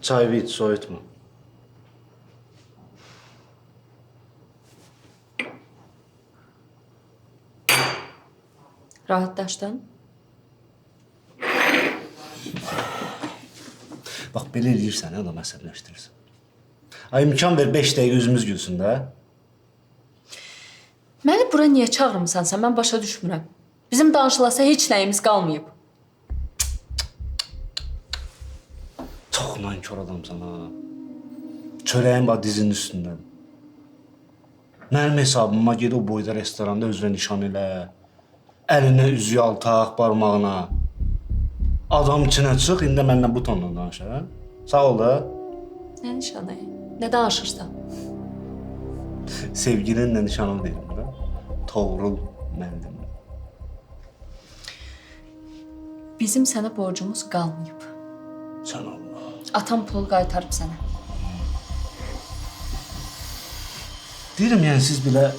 Çayı iç, soyutma. Rahatlaşdın? Bax, belə eləyirsən, adam əsəbləşdirirsən. Ay, imkan ver 5 dəqiqə üzümüz gülsün də. Məni bura niyə çağırmısansa mən başa düşmürəm. Bizim danışılasa heç nəyimiz qalmayıb. Çox nankor adamsan ha. Çörəyin var dizinin üstündən. Mənim hesabıma ged o boyda restoranda özünə nişan elə. Əlinə üzüyü al, taq, barmağına. Adam içinə çıx, indi mənlə bu tonla danış, hə? Sağ ol da. Nə nişanı? Nə danışırsan? Sevgilinlə nişanını deyirəm da. Toğrul müəllim. Bizim sənə borcumuz qalmayıb. Sən Allah. Atam pulu qaytarıb sənə. Deyirəm, yəni siz belə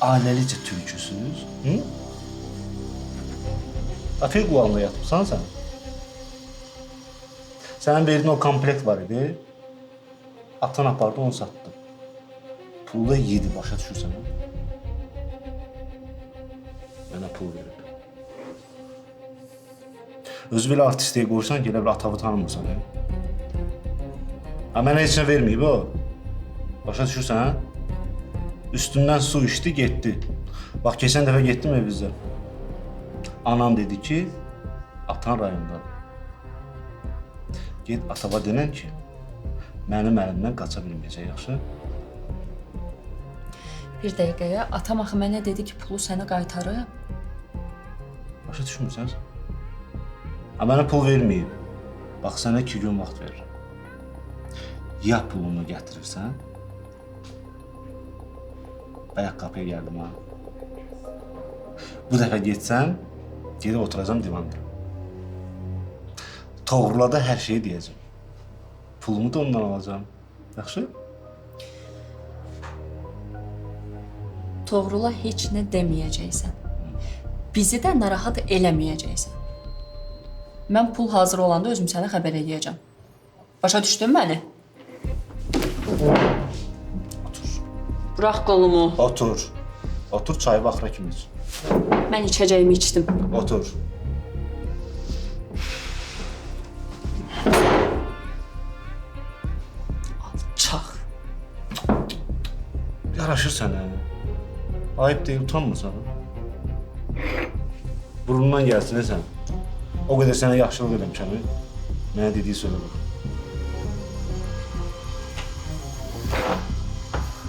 ailəlicə türküsünüz, hı? Afil qulağında yatıbsan sən. Sənin verdiyin o komplekt var idi. Atan apardı, onu satdı. Pulu da yedi, başa düşürsən. Mənə pul verib. Özü belə artistliyə qoysan ki, elə bir atavı tanımırsan. Ha, mənə heç nə verməyib o. Başa düşürsən, hə? Üstündən su içdi, getdi. Bax, keçən dəfə getdim evimizdə. Anam dedi ki, atan rayondadır. Ged atava denən ki, mənim əlimdən qaça bilməyəcək, yaxşı? Bir dəqiqəyə atam axı mənə dedi ki, pulu sənə qaytarıb. Başa düşmürsən? Ha, mənə pul verməyib. Bax, sənə 2 gün vaxt verirəm. Ya pulunu gətirirsən, bayaq qapıya gəldim ha. Bu dəfə getsən, gedib oturacam divanda. Toğrula da hər şeyi deyəcəm. Pulumu da ondan alacağım. Yaxşı? Toğrula heç nə deməyəcəksən. Bizi də narahat eləməyəcəksən. Mən pul hazır olanda özüm sənə xəbər edəcəm. Başa düşdün məni? Otur. Burax qolumu. Otur. Otur, çayı baxıra kimi iç. Mən içəcəyimi içdim. Otur. Alçaq. Yaraşır sənə. Ayıb deyil, utanmırsan. Burnundan gəlsin sən. O qədər sənə yaxşılıq eləmişəm. Mənə dediyi sölə bax.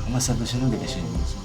Amma sən də şeydən belə şey deyilsin.